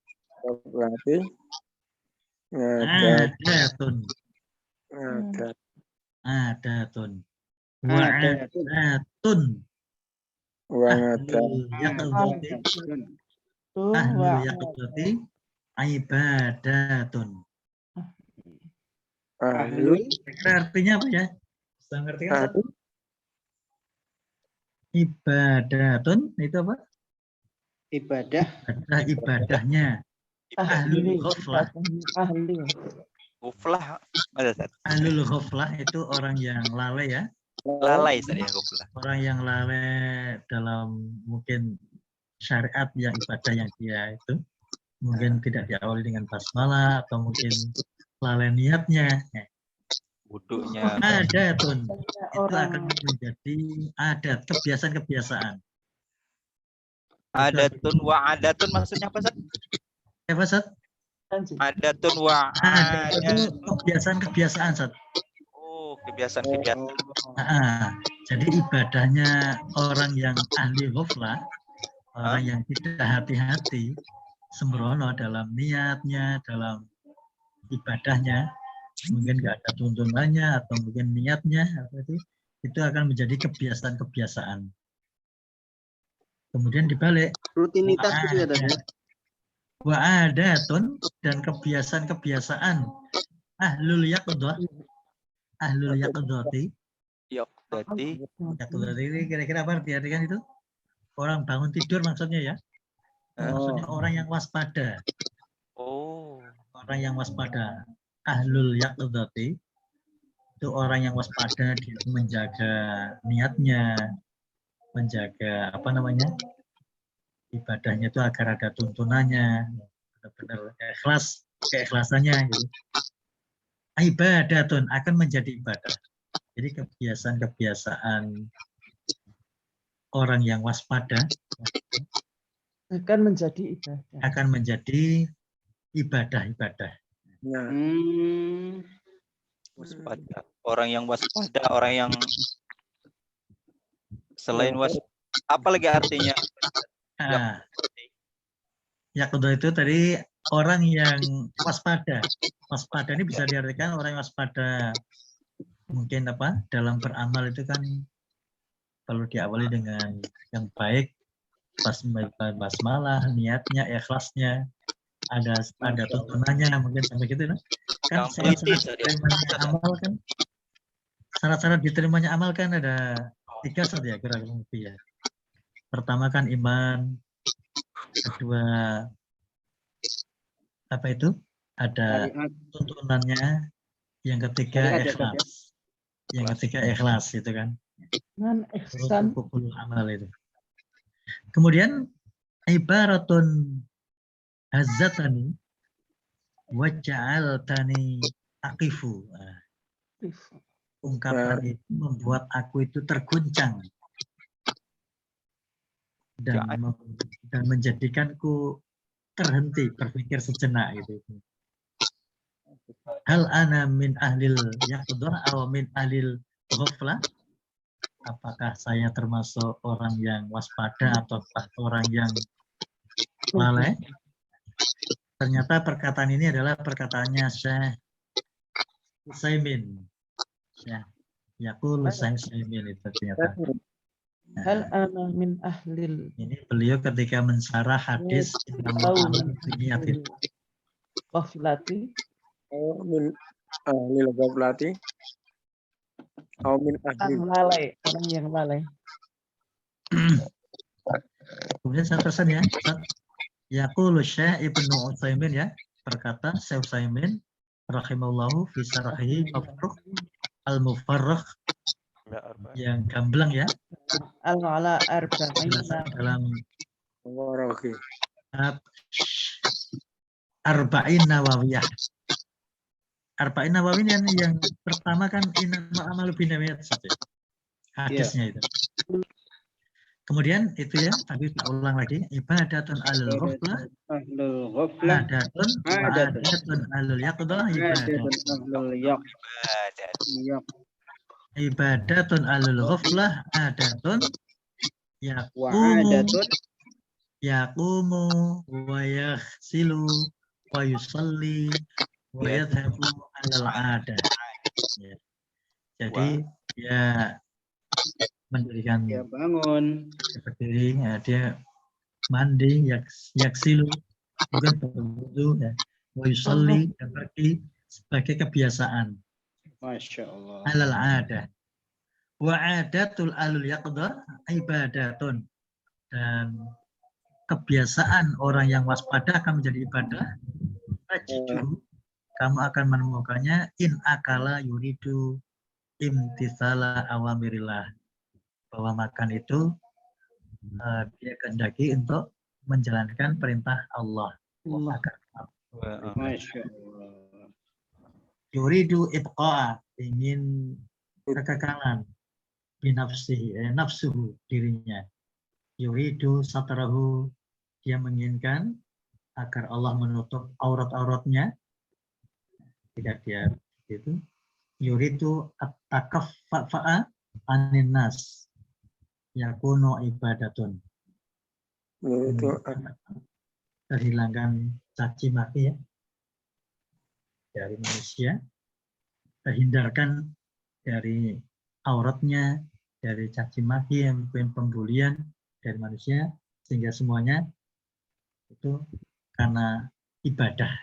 Adatun. Wa'adatun. Ahlul yaqdati ibadatun. Artinya apa ya? Bisa ngerti kan? Ibadatun itu apa? Ibadahnya. Ahlul ghaflah. Ahlul ghaflah itu orang yang lalai ya. Lalai saya ghaflah. Orang yang lalai dalam mungkin syariat yang ibadah yang dia itu mungkin tidak diawali dengan basmalah atau mungkin lalai niatnya. Wudhunya. Adatun itu akan menjadi adat, kebiasaan-kebiasaan. Adatun wa adatun maksudnya apa, Ustaz? Apa, Ustaz? Adatun wa adatun. Kebiasaan-kebiasaan, Ustaz. Oh, kebiasaan-kebiasaan. Jadi ibadahnya orang yang ahli ghaflah, orang yang tidak hati-hati, sembrono dalam niatnya, dalam ibadahnya, mungkin nggak ada tuntunannya atau mungkin niatnya, itu akan menjadi kebiasaan-kebiasaan. Kemudian dibalik. Rutinitas gitu ya, Ustaz ya. Wa'adatun, dan kebiasaan-kebiasaan ahlul yaqdah. Ahlul yaqdhati. Yok berarti Yaqdhati ini kira-kira apa artinya itu? Orang bangun tidur maksudnya ya. Maksudnya orang yang waspada. oh Orang yang waspada. Ahlul yaqdhati itu orang yang waspada, dia menjaga niatnya, menjaga ibadahnya itu agar ada tuntunannya, benar-benar ikhlas, keikhlasannya gitu. Ibadatun akan menjadi ibadah. Jadi kebiasaan-kebiasaan orang yang waspada akan menjadi ibadah. akan menjadi ibadah-ibadah. waspada. Orang yang waspada, orang yang selain apa lagi artinya? Nah, yaqdah itu tadi orang yang waspada. Waspada ini bisa diartikan orang yang waspada. Mungkin dalam beramal itu kan perlu diawali dengan yang baik, basmalah, niatnya, ikhlasnya, ada tuntunannya, mungkin sampai gitu kan. Syarat-syarat diterimanya amal kan, syarat-syarat diterimanya amal kan ada 3 saja ya kira-kira lebih ya. Pertama kan iman, kedua ada tuntunannya, yang ketiga ikhlas. Yang ketiga ikhlas itu kan. Man ihsan. Rukukul amal itu. Kemudian ibaratun hazzatani wa ja'altani aqifu. Ungkapan itu membuat aku itu terguncang dan menjadikanku terhenti berpikir sejenak gitu. Hal ana min ahlil yaqdah aw min ahlil ghaflah? Apakah saya termasuk orang yang waspada atau orang yang lalai? Ternyata perkataan ini adalah perkataannya Syekh Utsaimin. Yaqul Syekh Utsaimin itu ternyata. Hal ana min ahlil. Ini beliau ketika mensyarah hadis Ghaflati. Min ahlil ghaflati. Min ahlil Lalai, orang yang lalai. Kemudian saya pesan ya, Yaqulu Syekh Ibnu Utsaimin ya, berkata Syekh Utsaimin rahimahullahu fi syarhi al-mufarragh yang gamblang ya. Al-ala arba'ina Dalam Arba'in Nawawiyah. Arba'in Nawawiyah yang pertama kan innamal a'malu binniyat saja. Hadisnya itu. Kemudian itu ya, tadi kita ulang lagi, ibadatun alul ghaflah, ibadatun alul yaqdah, ibadatun alul ghaflah, adatun yaqumu wa yaghsilu wa yusalli wa yadhhabu alal adah. Ya. Jadi ya mendirikan bangun berdiri ya, dia mandi yaksilu bukan berwudu ya, wa yusalli dan pergi sebagai kebiasaan. Masya Allah. Alal adah. Wa adatul alul yaqdah ibadatun, dan kebiasaan orang yang waspada akan menjadi ibadah. Tajidu, kamu akan menemukannya in akala yuridu imtithala awamirillah, bahwa makan itu dia kehendaki untuk menjalankan perintah Allah. Masya Allah. Yuridu ibqa'a, ingin kekekalan, binafsihi, nafsuhu, dirinya. Yuridu satarahu, dia menginginkan agar Allah menutup aurat-auratnya. Jika dia itu yuridu at-takaffa'a anin nas, yakunu ibadatun. Terhilangkan caci maki ya dari manusia, terhindarkan dari auratnya, dari caci maki yang mungkin pembulian dari manusia, Sehingga semuanya itu karena ibadah.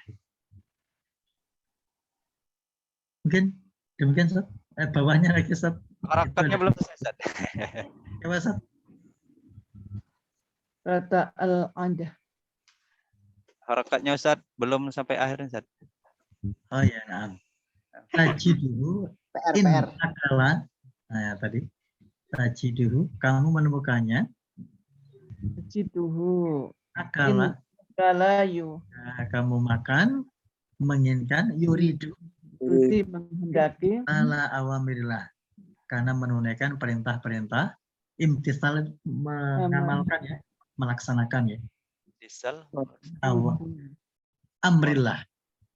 Mungkin demikian, Ustaz. Bawahnya lagi, Ustaz. Harakatnya belum selesai, Ustaz. Coba, Ustaz. Rata al-adah. Harakatnya Ustaz belum sampai akhir, Ustaz. Oh ya, nah. Tajiduhu in akala. Nah, ya, tadi. Tajiduhu, kamu menemukannya. Tajiduhu Akala, kalayu. nah, kamu makan, menginginkan, yuridu, Berarti menghendaki ala awamirillah. Karena menunaikan perintah-perintah, imtisal, mengamalkan ya, melaksanakan ya. Disal. Amrillah,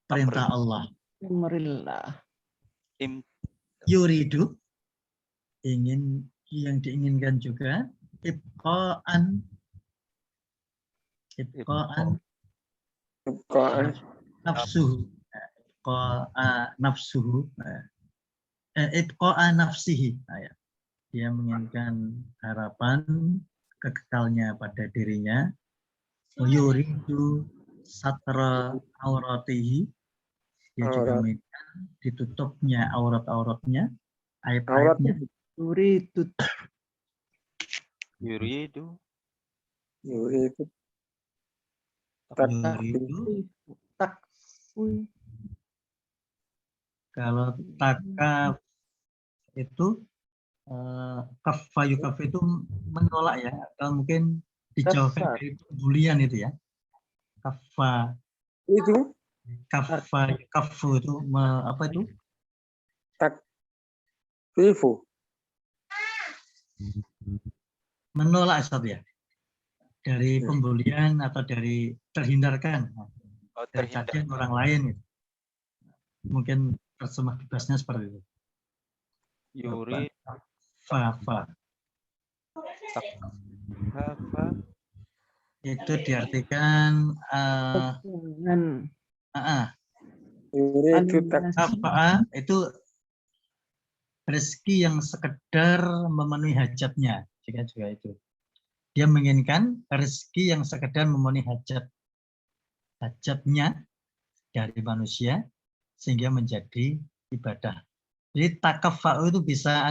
perintah Allah. Amrillah. Yuridu, ingin, yang diinginkan juga, ibqa'an Ibqa'an. nafsuhu, ibqa'a nafsuhu, ibqa'a nafsihi. Nah, ya. Dia menginginkan harapan kekekalnya pada dirinya. Yuridu satra auratihi, dia juga menginginkan ditutupnya aurat-auratnya, aib-aibnya. Yuridut. Yuridu. Yuridu. Yuridu, Takfui. kalau takaf itu kaffa yukaf itu menolak ya, atau mungkin dijauhkan Kaffa. dari bulian itu ya. Kaffa, Itu kaffa yukafu itu apa itu? takfifu. Menolak, Ustaz ya. Dari pembulian atau dari terhindarkan Oh, dari terhindar. cacian orang lain gitu. Mungkin terjemah bebasnya seperti itu. Yuri. Fa Apa? itu diartikan Dengan Yuridu apa itu rezeki yang sekedar memenuhi hajatnya, jika juga itu. Dia menginginkan rezeki yang sekedar memenuhi hajatnya dari manusia sehingga menjadi ibadah. Jadi takafa'u itu bisa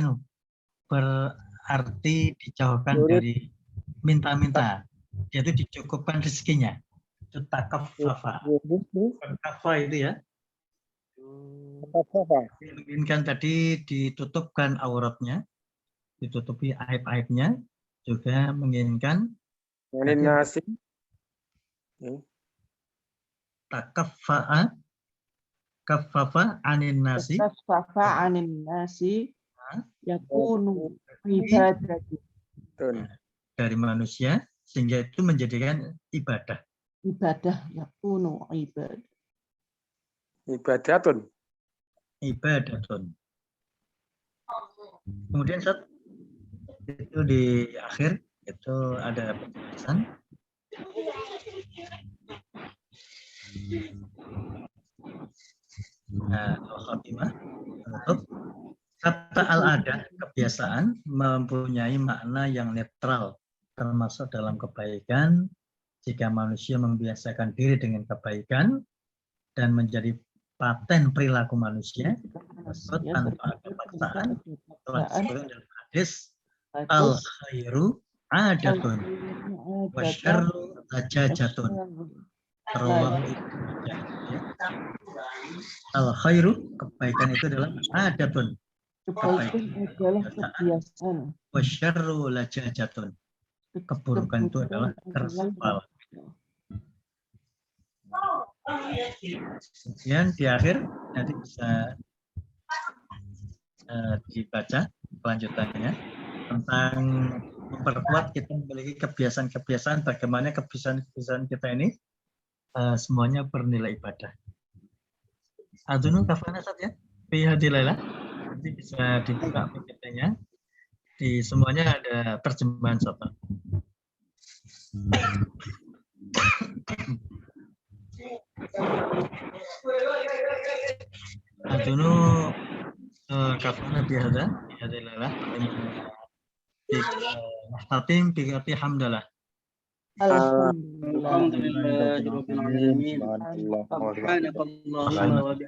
berarti dijauhkan dari minta-minta. Yaitu dicukupkan rezekinya. Itu takaffafa. Takaffa itu ya. Dia menginginkan tadi ditutupkan auratnya, ditutupi aib-aibnya, juga menginginkan nasi. takaffa'a, kaffafa anin nasi, Kaffafa anin nasi yakunu ibadati. Betul. dari manusia, sehingga itu menjadikan ibadah. Ibadah yakunu ibadah. Ibadatun. Ibadatun. Kemudian Ustaz, itu di akhir itu ada penjelasan. Nah, al-khatimah penutup. Kata al-adah, kebiasaan, mempunyai makna yang netral, termasuk dalam kebaikan. Jika manusia membiasakan diri dengan kebaikan dan menjadi paten perilaku manusia, tanpa ada paksaan, telah disebutkan dalam hadis, al-khairu adatun, wasyarru lajajatun. Al-khairu, kebaikan itu adalah adatun. Kebaikan adalah kebiasaan. Wasyarru lajajatun. Keburukan itu adalah tersebar. Kemudian di akhir nanti bisa dibaca kelanjutannya tentang memperkuat kita memiliki kebiasaan-kebiasaan, bagaimana kebiasaan-kebiasaan kita ini semuanya bernilai ibadah. Adunu kafana Ustaz ya, fi hadilailah. Nanti bisa dibuka PPT-nya. Di semuanya ada terjemahan Ustaz. Adunu kafana fi hadilailah. Muhtatim bi hamdalah. Alhamdulillah. Alhamdulillahirabbil alamin. Subhanallah. Subhanakallahumma wa bihamdika